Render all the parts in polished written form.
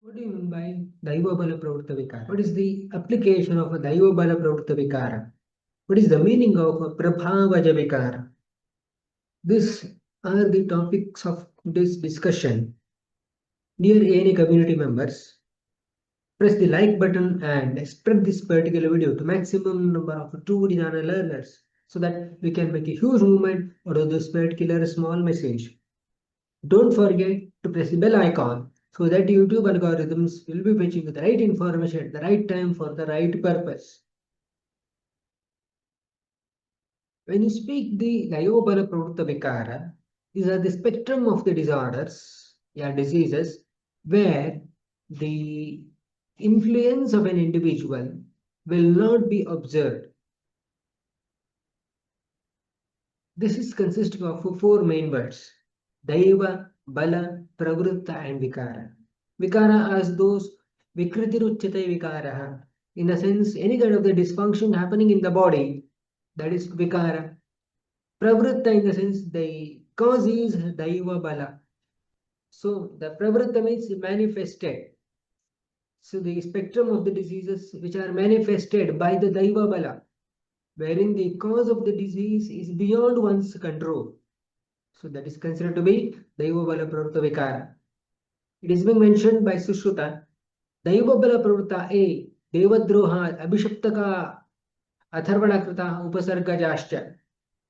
What do you mean by Daivabala Pravritta Vikara? What is the application of a Daivabala Pravritta Vikara? What is the meaning of a Prabhavaja Vikara? These are the topics of this discussion. Dear ANA community members, press the like button and spread this particular video to maximum number of true Nidana learners so that we can make a huge movement out of this particular small message. Don't forget to press the bell icon so that YouTube algorithms will be fetching the right information at the right time for the right purpose. When you speak the Daivabala Pravritta Vikara, these are the spectrum of the disorders, diseases, where the influence of an individual will not be observed. This is consisting of four main words: Daiva, Bala, Pravritta, and Vikara. Vikara as those Vikritiruchyate Vikaraha. In the sense, any kind of the dysfunction happening in the body, that is Vikara. Pravritta in the sense, the cause is Daiva Bala. So the Pravritta means manifested. So the spectrum of the diseases which are manifested by the Daiva Bala, wherein the cause of the disease is beyond one's control. So that is considered to be Daivabala Pravritta Vikara. It is being mentioned by Sushruta. Daivabala Pravritta A. Devadroha Abhishaptaka Atharvanakrita Upasargajascha.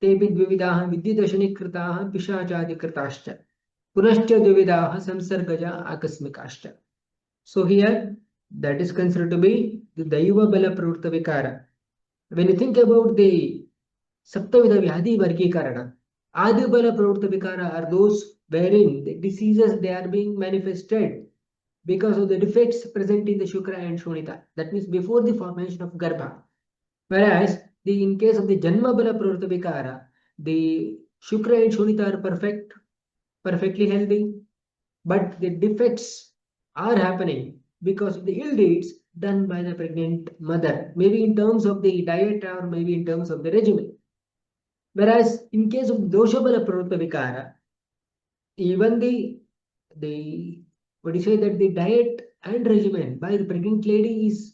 Tepi Dvividaha Vidyadashanikritaha Pishachadikritaschcha. Punascha Dvividaha Samsargaja Akasmikascha. So here that is considered to be the Daivabala Pravritta Vikara. When you think about the Saptavida Vyadhi Vargikarana, Adibala Pravritta Vikara are those wherein the diseases they are being manifested because of the defects present in the Shukra and Shonita. That means before the formation of Garbha. Whereas in case of the Janmabala Pravritta Vikara, the Shukra and Shonita are perfectly healthy, but the defects are happening because of the ill deeds done by the pregnant mother, maybe in terms of the diet or maybe in terms of the regimen. Whereas in case of Doshabala Pravritta Vikara, even the what do you say that the diet and regimen by the pregnant lady is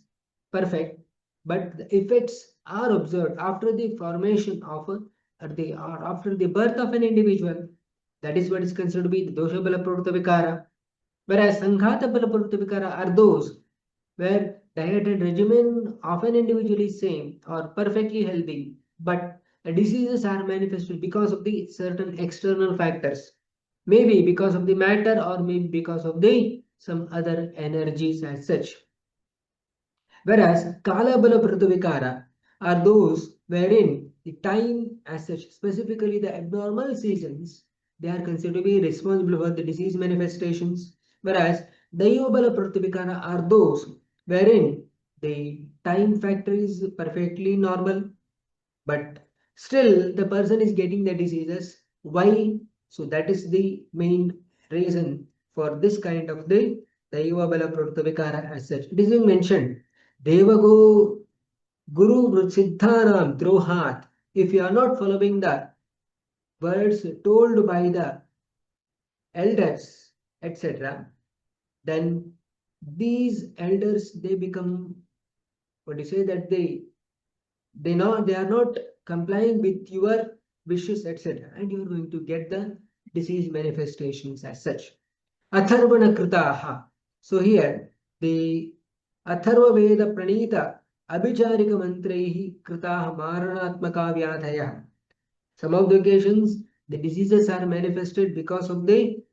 perfect, but the effects are observed after the formation of or after the birth of an individual. That is what is considered to be the Doshabala Pravritta Vikara. Whereas Sanghata Bala Pravritta Vikara are those where diet and regimen of an individual is same or perfectly healthy, but the diseases are manifested because of the certain external factors. Maybe because of the matter or maybe because of the some other energies as such. Whereas Kala Bala Pravritta Vikara are those wherein the time as such, specifically the abnormal seasons, they are considered to be responsible for the disease manifestations. Whereas Daivabala Pravritta Vikara are those wherein the time factor is perfectly normal, but still the person is getting the diseases. Why? So that is the main reason for this kind of the Daivabala Pravritta Vikara as such. It is being mentioned. Devago Guru Siddhanam Drohat. If you are not following the words told by the elders, etc., then these elders they become what do you say that they are not complying with your wishes, etc., and you are going to get the disease manifestations as such. Atharvana Kritaha. So here the Atharva Veda Pranita Abhicharika Mantraihi Kritaha Maranatmaka Vyadhaya. Some of the occasions the diseases are manifested because of the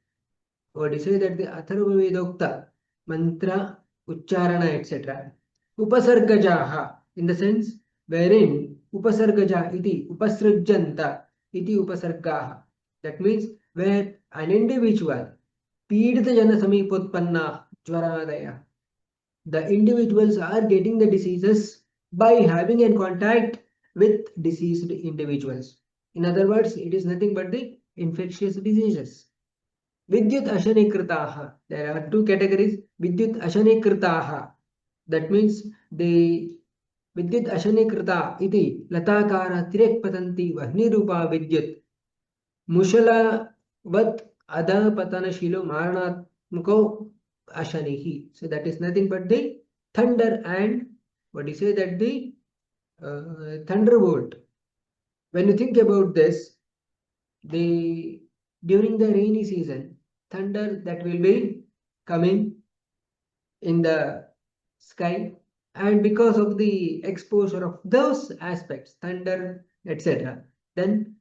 what you say that the Atharva Vedokta mantra Ucharana etc. Upasargajaha in the sense wherein Upasargaja iti Upasrujjanta iti Upasargaha. That means where an individual Pidita Jana Samipotpanna Jvaradaya. The individuals are getting the diseases by having in contact with diseased individuals. In other words, it is nothing but the infectious diseases. Vidyut Ashanikritaha. There are two categories. Vidyut Ashanikritaha. That means the Vidyut Ashanikrita iti Latakara Tirek Patanti Vahnirupa Vidyut Mushala Vat Adha Patana Shilo Maranatmuko Ashanihi. So that is nothing but the thunder and what do you say that the thunderbolt. When you think about this, the during the rainy season, thunder that will be coming in the sky, and because of the exposure of those aspects, thunder, etc., then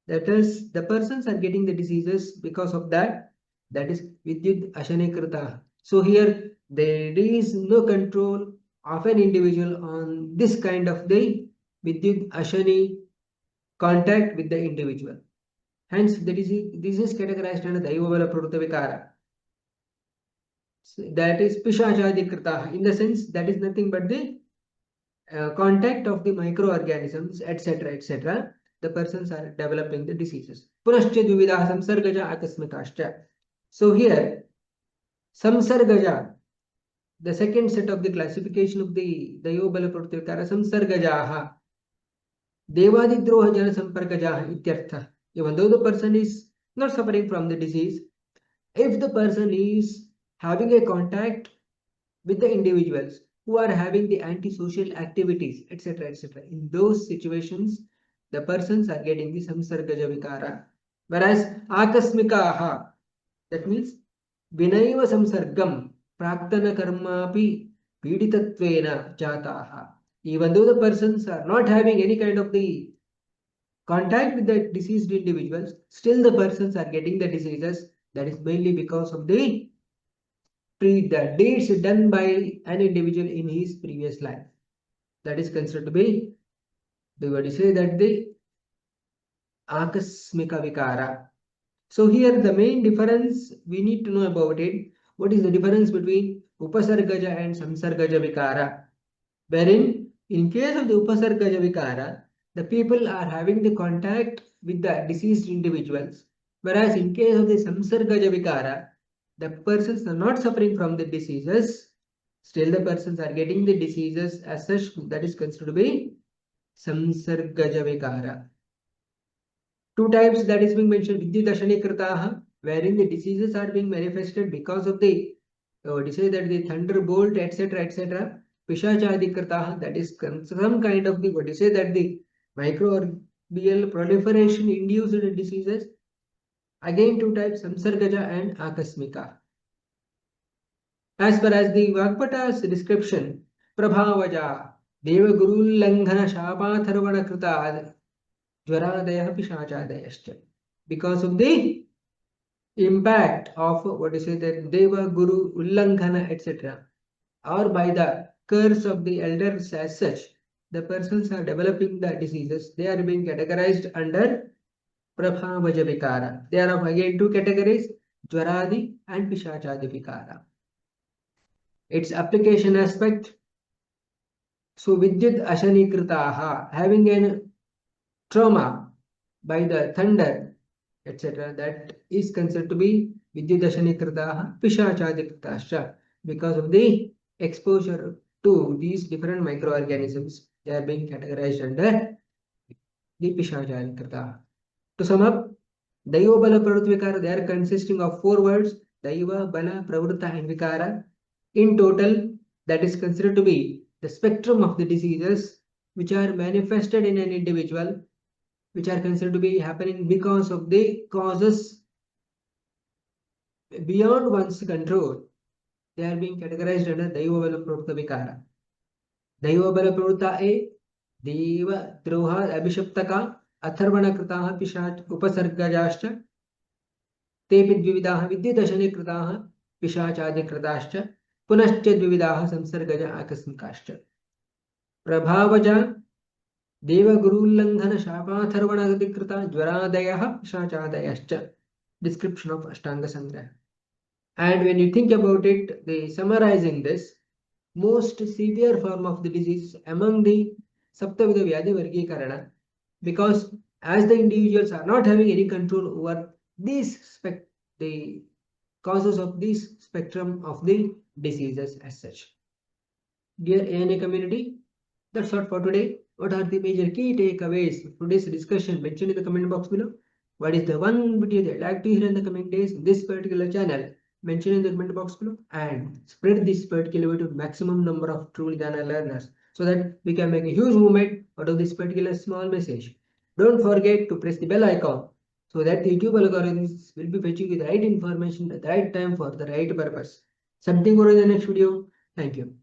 that is the persons are getting the diseases because of that. That is vidyut ashanikrita. So here there is no control of an individual on this kind of the vidyut ashani contact with the individual. Hence, this is categorized under Daivabala Pravritta Vikara. So that is Pishachadikrita. In the sense, that is nothing but the contact of the microorganisms, etc., etc. The persons are developing the diseases. Punascha dvividah samsargaja akasmikascha. So here, samsargaja, the second set of the classification of the Daivabala Pravritta Vikara, samsargajaha, devadidroha jana samparkajaha ityartha. Even though the person is not suffering from the disease, if the person is having a contact with the individuals who are having the antisocial activities, etc., etc., in those situations, the persons are getting the samsargaja vikara. Whereas akasmikaha, that means vinaiva samsargam praktana karmapi piditatvena jataha. Even though the persons are not having any kind of the contact with the diseased individuals, still the persons are getting the diseases. That is mainly because of the deeds done by an individual in his previous life. That is considered to be, what do you say that the akasmika vikara. So here the main difference we need to know about it. What is the difference between upasargaja and samsargaja vikara? Wherein in case of the upasargaja vikara, the people are having the contact with the deceased individuals, whereas in case of the samsargaja vikara, the persons are not suffering from the diseases, still the persons are getting the diseases as such. That is considered to be samsargaja vikara. Two types that is being mentioned, vidyudashanikritaha, wherein the diseases are being manifested because of the, what you say that the thunderbolt, etc., etc. Pishachadikritaha, that is some kind of the, what you say that the microbial proliferation induced diseases. Again, two types, samsargaja and akasmika. As far as the Vagpata's description, Prabhavaja, Deva Guru Langhana Shapatharvana Krita Jvaradaya Pishachadayascha. Because of the impact of what is it that Deva Guru Ullanghana, etc., or by the curse of the elders as such, the persons are developing the diseases. They are being categorized under Prabhavaja Vikara. There are again two categories, Jvaradi and Pishachadi Vikara. Its application aspect. So Vidyut Ashanikritaha, having a trauma by the thunder, etc., that is considered to be Vidyut Ashanikritaha Pishachadikrtascha. Because of the exposure to these different microorganisms, they are being categorized under the Pishachadikritaha. To sum up, Daiva Bala Pravritta Vikara, they are consisting of four words, Daiva, Bala, Pravritta and Vikara. In total, that is considered to be the spectrum of the diseases which are manifested in an individual, which are considered to be happening because of the causes beyond one's control. They are being categorized under Daivabala Pravritta Vikara. Daivabala Pravritta A, Deva, Droha, Abhishaptaka, Atharvana Kritaha, Pishat, Upasargajascha, Tepi Dvividaha, Vidyudashani Pishachadi Kritaschcha, Punascha Dvividaha, Samsargaja Akasmikascha. Prabhavaja, Deva Gurullanghana Shapatharvana Krita, Jvaradaya, Pishachadayascha. Description of Ashtanga Sangraha. And when you think about it, the summarizing this, most severe form of the disease among the Saptavida Vyadhi Vargikarana, because as the individuals are not having any control over the causes of this spectrum of the diseases as such. Dear ANA community, that's all for today. What are the major key takeaways of today's discussion? Mention in the comment box below. What is the one video that you'd like to hear in the coming days in this particular channel? mention in the comment box below and spread this particular video to maximum number of true Nidana learners so that we can make a huge movement out of this particular small message. Don't forget to press the bell icon so that the YouTube algorithms will be fetching you the right information at the right time for the right purpose. Something more in the next video. Thank you.